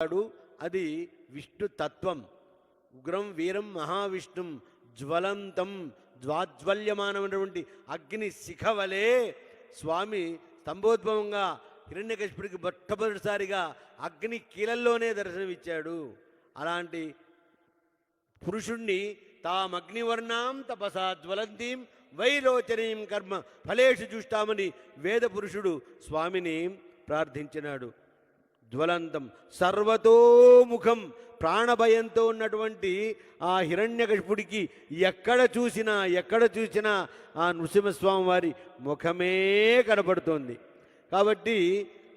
అది విష్ణు తత్వం. ఉగ్రం వీరం మహావిష్ణుం జ్వలంతం జ్వాజ్వల్యమానమైనటువంటి అగ్ని శిఖవలే స్వామి స్తంభోద్భవంగా హిరణ్యకశిపుడికి మొట్టమొదటిసారిగా అగ్ని కీలల్లోనే దర్శనమిచ్చాడు. అలాంటి పురుషుణ్ణి తామగ్నివర్ణాం తపసా జ్వలంతీం వైరోచనీం కర్మ ఫలేషు చూస్తామని వేద పురుషుడు స్వామిని ప్రార్థించినాడు. జ్వలంతం సర్వతోముఖం, ప్రాణభయంతో ఉన్నటువంటి ఆ హిరణ్యకశిపుడికి ఎక్కడ చూసినా ఆ నృసింహస్వామి వారి ముఖమే కనపడుతోంది. కాబట్టి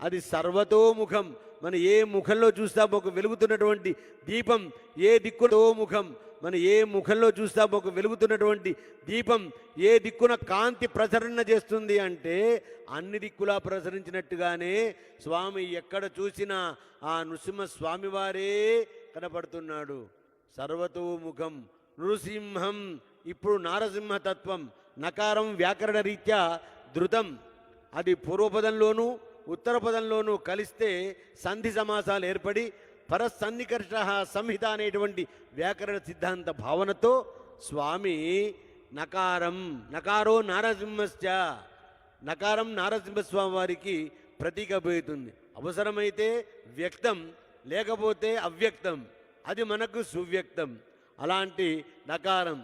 అది సర్వతోముఖం. మన ఏ ముఖంలో చూస్తామో ఒక వెలుగుతున్నటువంటి దీపం, ఏ దిక్కుతో ముఖం, మన ఏ ముఖంలో చూస్తామో ఒక వెలుగుతున్నటువంటి దీపం ఏ దిక్కున కాంతి ప్రసరణ చేస్తుంది అంటే అన్ని దిక్కులా ప్రసరించినట్టుగానే స్వామి ఎక్కడ చూసినా ఆ నృసింహస్వామి వారే కనపడుతున్నాడు. సర్వతోముఖం నృసింహం. ఇప్పుడు నారసింహతత్వం నకారం వ్యాకరణ రీత్యా ధృతం. అది పూర్వపదంలోనూ ఉత్తర పదంలోనూ కలిస్తే సంధి సమాసాలు ఏర్పడి పరసన్నికర్ష సంహిత అనేటువంటి వ్యాకరణ సిద్ధాంత భావనతో స్వామి నకారో నారసింహశ్చ, నకారం నారసింహస్వామి వారికి ప్రతీకపోతుంది. అవసరమైతే వ్యక్తం, లేకపోతే అవ్యక్తం, అది మనకు సువ్యక్తం. అలాంటి నకారం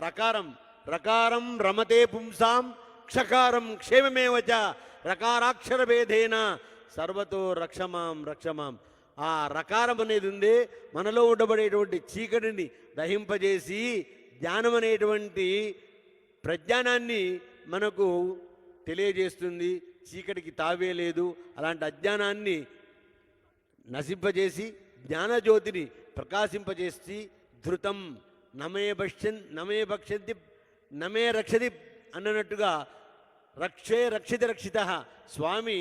రకారం రకారం రమతే పుంసాం క్షకారం క్షేమమేవచ రకారాక్షర భేదేన సర్వతో రక్షమాం. ఆ రకారం అనేది ఉంది, మనలో ఉండబడేటువంటి చీకటిని దహింపజేసి జ్ఞానం అనేటువంటి ప్రజ్ఞానాన్ని మనకు తెలియజేస్తుంది. చీకటికి తావే లేదు. అలాంటి అజ్ఞానాన్ని నశింపజేసి జ్ఞానజ్యోతిని ప్రకాశింపజేసి ధృతం నమే భక్షంతి నమే రక్షతి అన్నట్టుగా రక్షిత రక్షిత. స్వామి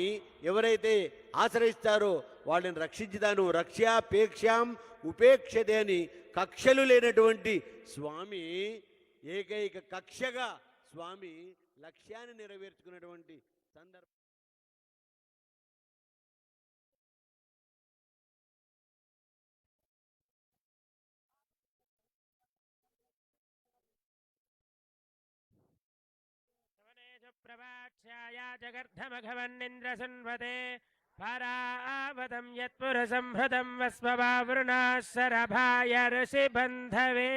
ఎవరైతే ఆశ్రయిస్తారో వాళ్ళని రక్షించుతాను. రక్ష్యాపేక్షాం ఉపేక్షతే అని కక్షలు లేనటువంటి స్వామి ఏకైక కక్షగా స్వామి లక్ష్యాన్ని నెరవేర్చుకున్నటువంటి సందర్భం. प्रवाक्ष्याया जगर्धमघवन्निन्द्रसन्वते परावतं यत्पुरसंहृतं वस्ववावृणाशरभाय ऋषिबन्धवे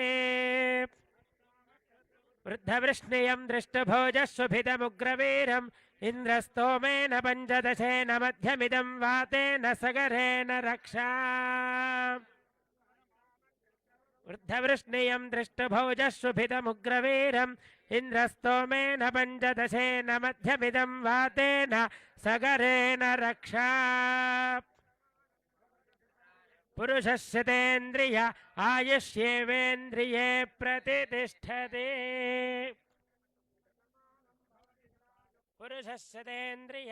वृद्धवृष्णियं दृष्टभोजस्वभितमुग्रवीरम् इन्द्रस्तोमेन पञ्चदशेन मध्यमिदं वातेन सगरेण रक्षा वृद्धवृष्णियं दृष्टभोजस्वभितमुग्रवीरम् इन्द्रस्तोमेन पञ्चदशेन मध्यमिदं वातेन सगरेण रक्षा पुरुषस्यतेन्द्रिय आयुष्येवेन्द्रिये प्रतिष्ठते पुरुषस्यतेन्द्रिय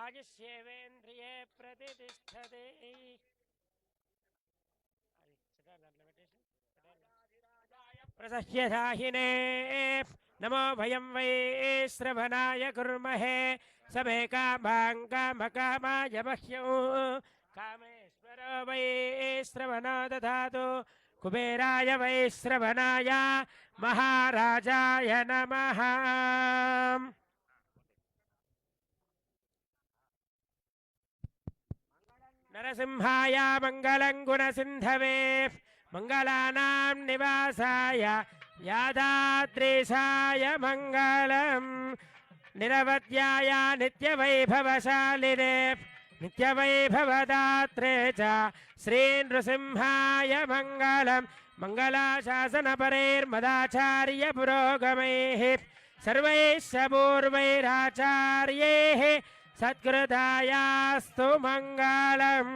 आयुष्येवेन्द्रिये प्रतिष्ठते प्रसह्यसाहिने नमो भयं वै श्रवणाय कुर्महे समे कामकामाय मह्यं कामेश्वरो वै श्रवणो दधातु कुबेराय वै श्रवणाय महाराजाय नमः नरसिंहाय मङ्गलं गुणसिन्धवे मंगलानां निवासाय यादाद्रीशाय मंगलम् निरवध्याय नित्यवैभवशालिने नित्यवैभवदात्रे च श्री नृसिंहाय मंगलम् मंगलाशासनपरैर्मदाचार्य पुरोगमैः सर्वैश्च पूर्वैराचार्यैः सत्कृतायास्तु मंगलम्।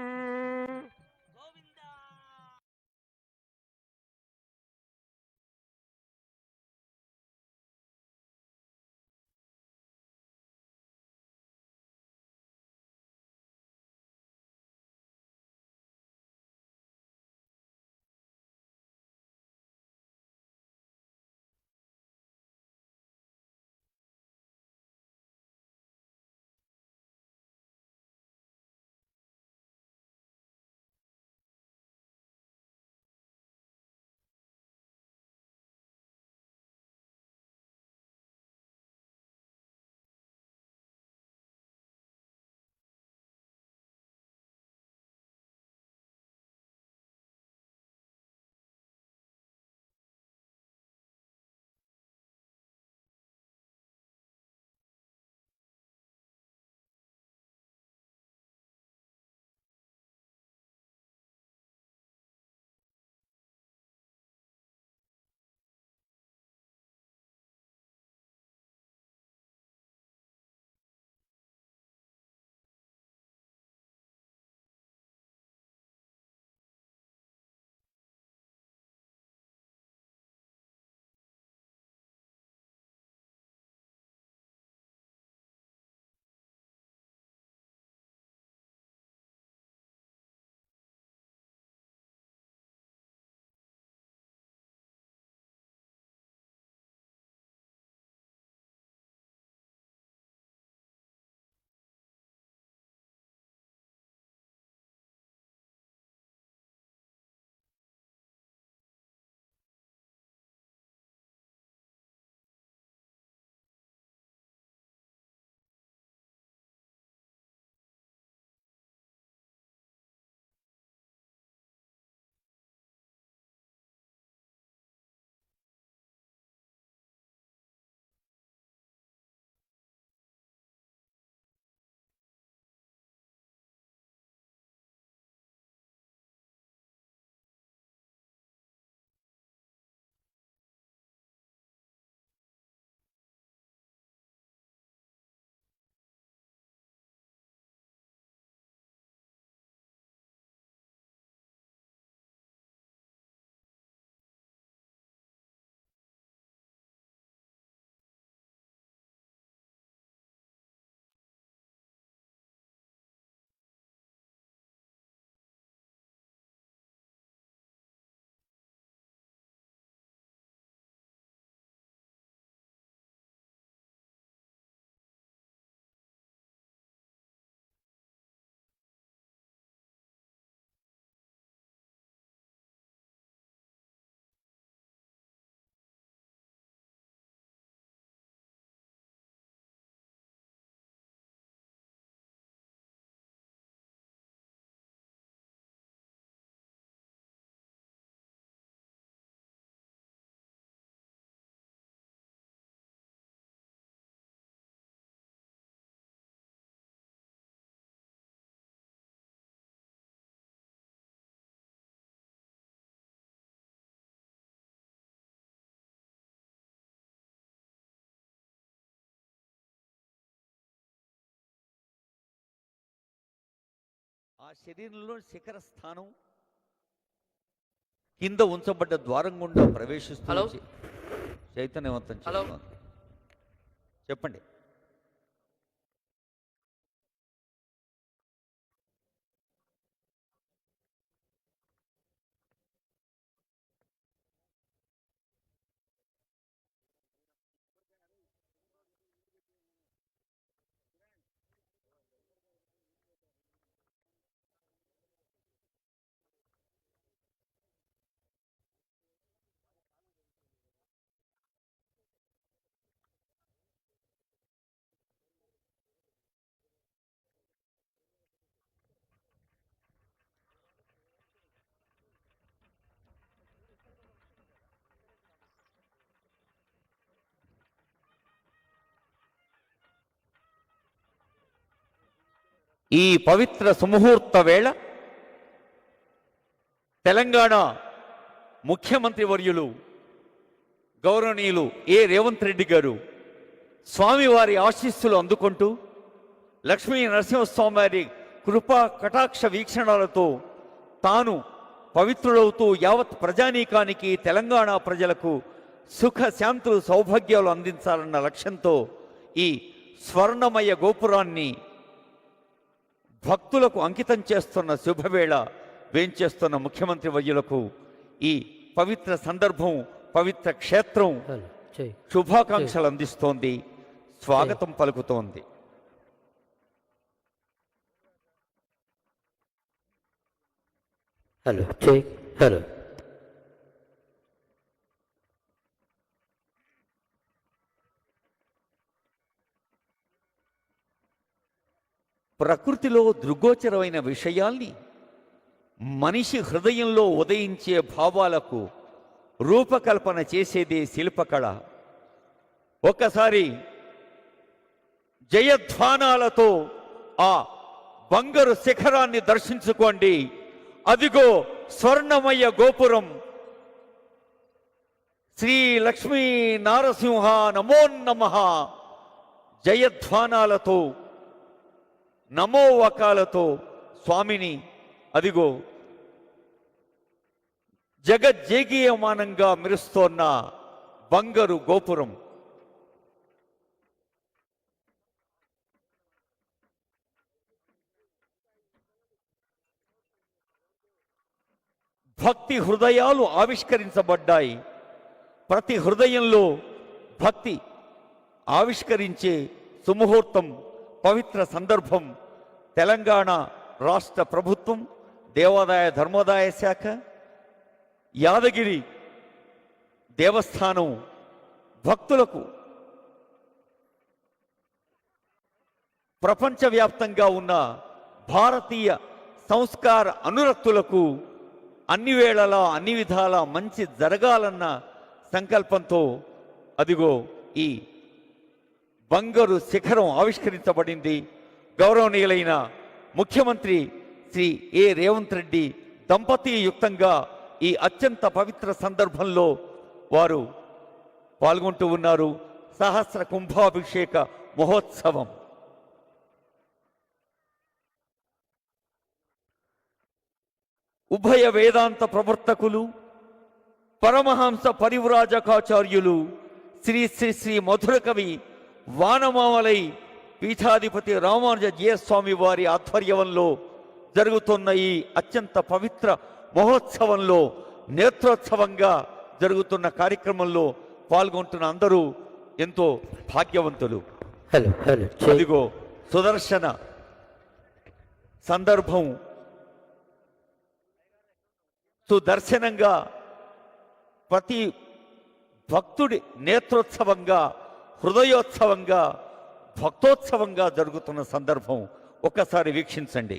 శరీరంలో శిఖర స్థానం కింద ఉంచబడ్డ ద్వారం గుండా ప్రవేశిస్తూ చైతన్యవంతం చేస్తుంది. చెప్పండి. ఈ పవిత్ర సుముహూర్త వేళ తెలంగాణ ముఖ్యమంత్రి వర్యులు గౌరవనీయులు రేవంత్ రెడ్డి గారు స్వామివారి ఆశీస్సులు అందుకుంటూ లక్ష్మీ నరసింహస్వామి వారి కృపా కటాక్ష వీక్షణాలతో తాను పవిత్రుడవుతూ యావత్ ప్రజానీకానికి తెలంగాణ ప్రజలకు సుఖ శాంతులు సౌభాగ్యాలు అందించాలన్న లక్ష్యంతో ఈ స్వర్ణమయ గోపురాన్ని భక్తులకు అంకితం చేస్తున్న శుభవేళ వేంచేస్తున్న ముఖ్యమంత్రి వర్యులకు ఈ పవిత్ర సందర్భం పవిత్ర క్షేత్రం శుభాకాంక్షలు అందిస్తోంది, స్వాగతం పలుకుతోంది. హలో హలో ప్రకృతిలో దృగ్గోచరమైన విషయాల్ని మనిషి హృదయంలో ఉదయించే భావాలకు రూపకల్పన చేసేదే శిల్పకళ. ఒక్కసారి జయధ్వానాలతో ఆ బంగారు శిఖరాన్ని దర్శించుకోండి. అదిగో స్వర్ణమయ గోపురం. శ్రీ లక్ష్మీ నారసింహ నమో నమః జయధ్వానాలతో నమోవకాలతో స్వామిని అదిగో జగజ్జేగీయమానంగా మెరుస్తోన్న బంగారు గోపురం. భక్తి హృదయాలు ఆవిష్కరించబడ్డాయి. ప్రతి హృదయంలో భక్తి ఆవిష్కరించే సుముహూర్తం, పవిత్ర సందర్భం. తెలంగాణ రాష్ట్ర ప్రభుత్వం, దేవాదాయ ధర్మోదాయ శాఖ, యాదగిరి దేవస్థానం భక్తులకు ప్రపంచవ్యాప్తంగా ఉన్న భారతీయ సంస్కార అనురక్తులకు అన్ని వేళలా అన్ని విధాల మంచి జరగాలన్న సంకల్పంతో అదిగో ఈ బంగారు శిఖరం ఆవిష్కరించబడింది. గౌరవనీయులైన ముఖ్యమంత్రి శ్రీ రేవంత్ రెడ్డి దంపతీయుక్తంగా ఈ అత్యంత పవిత్ర సందర్భంలో వారు పాల్గొంటూ ఉన్నారు. సహస్ర కుంభాభిషేక మహోత్సవం. ఉభయ వేదాంత ప్రవర్తకులు, పరమహంస పరివ్రాజకాచార్యులు శ్రీ శ్రీ శ్రీ మధుర కవి వానమామలై పీఠాధిపతి రామానుజ జీయస్వామి వారి ఆధ్వర్యంలో జరుగుతున్న ఈ అత్యంత పవిత్ర మహోత్సవంలో నేత్రోత్సవంగా జరుగుతున్న కార్యక్రమంలో పాల్గొంటున్న అందరూ ఎంతో భాగ్యవంతులు. అదిగో సుదర్శన సందర్భం సుదర్శనంగా ప్రతి భక్తుడి నేత్రోత్సవంగా, హృదయోత్సవంగా, భక్తోత్సవంగా జరుగుతున్న సందర్భం ఒక్కసారి వీక్షించండి.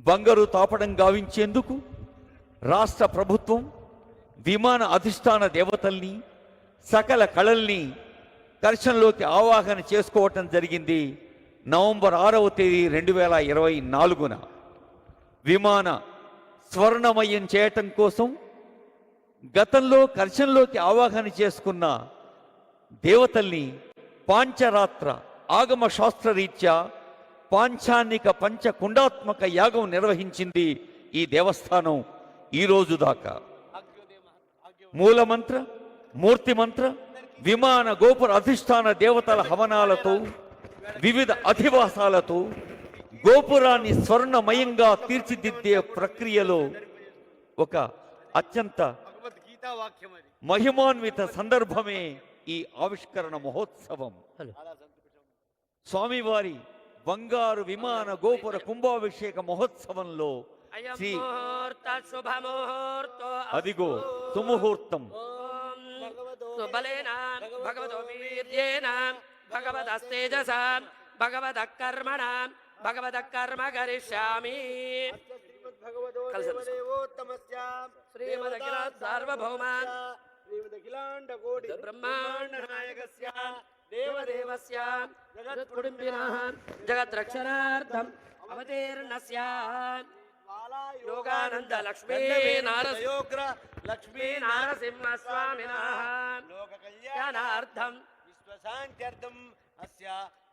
బంగారు తాపడం గావించేందుకు రాష్ట్ర ప్రభుత్వం విమాన అధిష్టాన దేవతల్ని, సకల కళల్ని దర్శనంలోకి ఆవాహన చేసుకోవటం జరిగింది. నవంబర్ 6వ తేదీ 2024 విమాన స్వర్ణమయం చేయటం కోసం గతంలో కర్షన్లోకి ఆవాహన చేసుకున్న దేవతల్ని పాంచరాత్ర ఆగమ శాస్త్రరీత్యా పాంచానిక పంచకుండాత్మక యాగం నిర్వహించింది ఈ దేవస్థానం ఈ రోజు దాకా. మూలమంత్ర, మూర్తిమంత్ర, విమాన గోపుర అధిష్టాన దేవతల హవనాలతో, వివిధ అధివాసాలతో గోపురాన్ని స్వర్ణమయంగా తీర్చిదిద్దే ప్రక్రియలో ఒక అత్యంత మహిమాన్విత సందర్భమే ఈ ఆవిష్కరణ మహోత్సవం. స్వామివారి బంగారు విమాన గోపుర కుంభాభిషేక మహోత్సవంలో శ్రీ అదిగో సుముహూర్తం భగవతో వీర్యేన భగవదస్తేజసా భగవదః కర్మణ భగవదః కర్మ కరిష్యామి. శ్రీమదఖిల సార్వభౌమాన్ బ్రహ్మాండ నాయకస్య దేవదేవస్య జగత్కుటుంబినః జగద్రక్షణార్థం అవతీర్ణస్య యోగానంద లక్ష్మీ నారసింహ స్వామినః లోకకళ్యాణార్థం విశ్వశాంత్యర్థం అస్య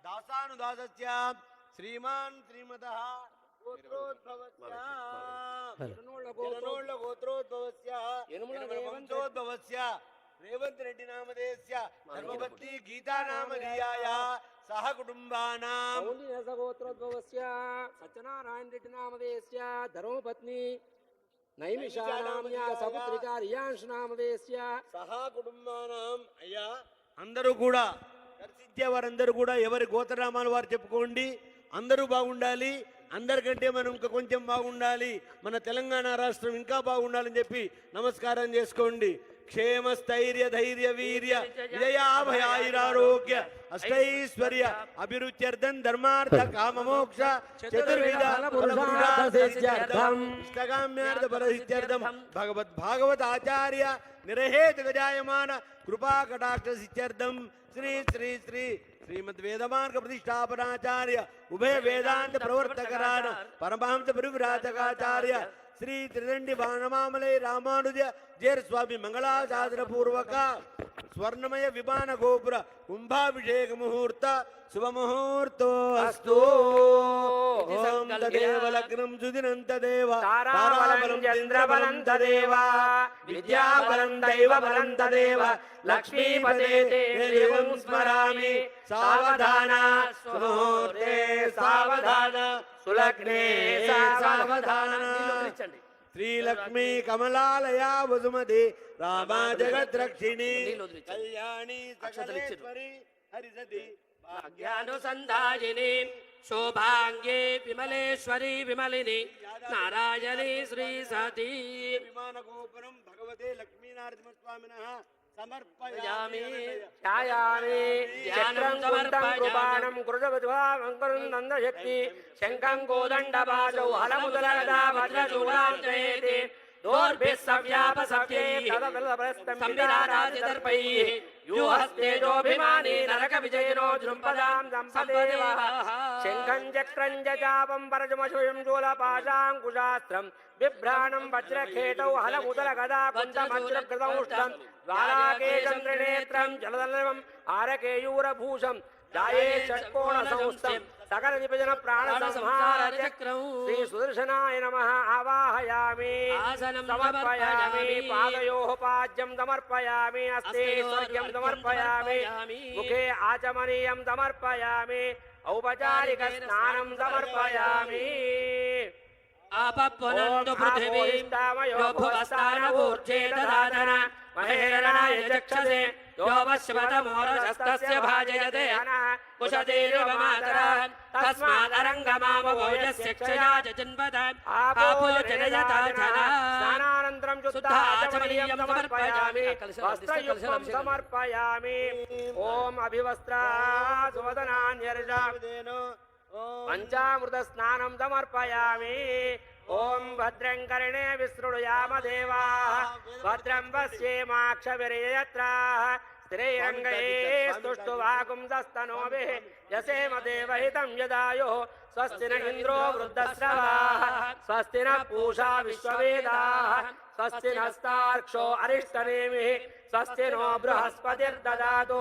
దాసానుదాసస్య శ్రీమాన్ శ్రీమతః గోత్రోద్భవస్య గోత్రోద్భవస్య వంశోద్భవస్య రేవంత్ రెడ్డి నామధేయస్య ధర్మపత్ని గీతా నామధేయాయ సహ కుటుంబానాం గోత్రోద్భవస్య సత్యనారాయణ రెడ్డి నామధేయస్య ధర్మపత్ని నైమిషానామ్యా సపుత్రికా రియాంశ్ నామధేయస్య సహ కుటుంబానాం. అయ్యా అందరూ కూడా దర్శించే వారందరూ కూడా ఎవరి గోత్రనామాలు వారు చెప్పుకోండి. అందరూ బాగుండాలి, అందరికంటే మనం ఇంకా కొంచెం బాగుండాలి, మన తెలంగాణ రాష్ట్రం ఇంకా బాగుండాలని చెప్పి నమస్కారం చేసుకోండి. క్షేమ స్థైర్య ధైర్య వీర్య విజయాభయాయురారోగ్య అష్టైశ్వర్య అభిరుచ్యర్థం ధర్మార్థ కామమోక్ష చతుర్విధ ఇష్టకామ్యార్థ ఫలసిద్ధ్యర్థం భాగవత ఆచార్య నిరహేత గజాయమాన కృపా కటాక్ష సిద్ధ్యర్థం శ్రీ శ్రీ శ్రీ శ్రీమద్ వేదమార్గ ప్రతిష్టాపనాచార్య ఉభయ వేదాంత ప్రవర్తకరాన పరమహంస పరివ్రాజకాచార్య శ్రీ త్రిదండి బాణమామలై రామానుజ జేర్ స్వామి మంగళాశాసన పూర్వక స్వర్ణమయ విమాన గోపుర కుంభాభిషేక ముహూర్త శుభముహూర్తో అస్తు. ఓం తదేవ లగ్నం సుదినం తదేవ తారాబలం చంద్రబలం తదేవ విద్యాబలం దైవబలం తదేవ లక్ష్మీపతే దేవం స్మరామి సావధాన సుముహూర్తే సావధాన సులగ్నే సావధాన. శ్రీలక్ష్మీ కమలాలయా వసుమతి రామా జగద్రక్షిణి కళ్యాణి సకలేశ్వరి హరిసతి భాగ్యానుసంధాయిని శోభాంగే విమలేశ్వరి విమలిని నారాయణి శ్రీ సతీ విమాన గోపురం భగవతే లక్ష్మీనారసింహస్వామినః సమర్పయామి. ఛాయామి చక్రం కుండం కృపాణం కృతవద్వాంకరం నందశక్తి శంఖం కోదండపాశౌ హలముదలగదా వజ్రచూడాం జయేతి దోర్భిః సవ్యాపసవ్యైః సంవిరారాజితర్పైః యూహస్తేజోభిమానీ నరక విజయనో జృంపదాం సంపదేవః శంఖం చక్రం జజాపం పరజమశుయం శూలపాశాంకుశాస్త్రం బిభ్రాణం వజ్రఖేటౌ హలముదలగదా కుండమజ్రకృతౌష్టం ద్వారాకేశం త్రినేత్రం జలదలవం ఆరకేయూరభూషం జాయే షట్కోణ సంస్థం సకల విభజన ప్రాణ సంహార చక్రం శ్రీ సుదర్శనాయ నమః ఆవాహయామి సమర్పయామి. పాదయోః పాద్యం సమర్పయామి, హస్తే స్వర్గ్యం సమర్పయామి, ముఖే ఆచమనీయం సమర్పయామి, ఔపచారిక స్నానం సమర్పయామి. ఆపఃపునంతు పృథివీ భువస్థానమూర్ధ్వే దదాతన మహేరణాయ చక్షసే यो वश्वतमोरशस्तस्य भाजयते कुशतीरिव मातरः तस्मादरङ्गमामवो यस्य क्षया च जन्मदान् आपो जनयता जना స్నానానంతరం శుద్ధాచమనీయం సమర్పయామి, వస్త్రయుక్తం సమర్పయామి. ఓం అభివస్త్రా సువదనాన్యర్జాం పంచామృత స్నానం సమర్పయామి. ఓం భద్రం కర్ణే విసృణుయామ దేవాః భద్రం పశ్యేమాక్షవిర్యత్రాః స్థిరైరంగైः స్తుష్టువాగుంసస్తనోభిः యసేమ దేవహితం యదాయుः స్వస్తి న ఇంద్రో వృద్ధశ్రవాः స్వస్తి న పూషా విశ్వవేదాः స్వస్తి నస్తార్క్షో అరిష్టనేమిః స్వస్తి నో బృహస్పతిర్దదాతు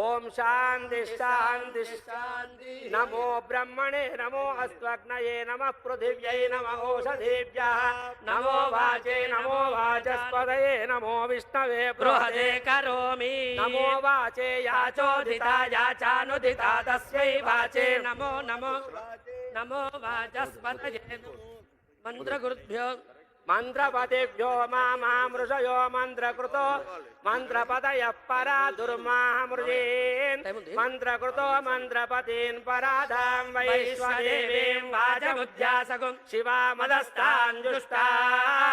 ఓం శాంతి శాంతి శాంతి నమో బ్రహ్మణే నమో అస్త్వగ్నయే నమః పృథివ్యై నమః ఓషధేభ్యః నమో వాచే నమో వాచస్పతయే నమో విష్ణవే బృహదే కరోమి నమో వాచే యాచోదితా యాచోదితా యాచానుదితా తస్యై వాచే నమో నమో నమో వాచస్పతయే మంత్రగురుభ్యో మంత్రపతిభ్యో మామృషయో మంత్రకృతో మంత్రపతయః పరా దుర్మామృజేన్ మంత్రకృతో మంత్రపతీన్ పరాధాం వైశ్వదేవీం వైశ్వదేవీం వాచముద్యాసగుం శివామదస్తాంజుష్టా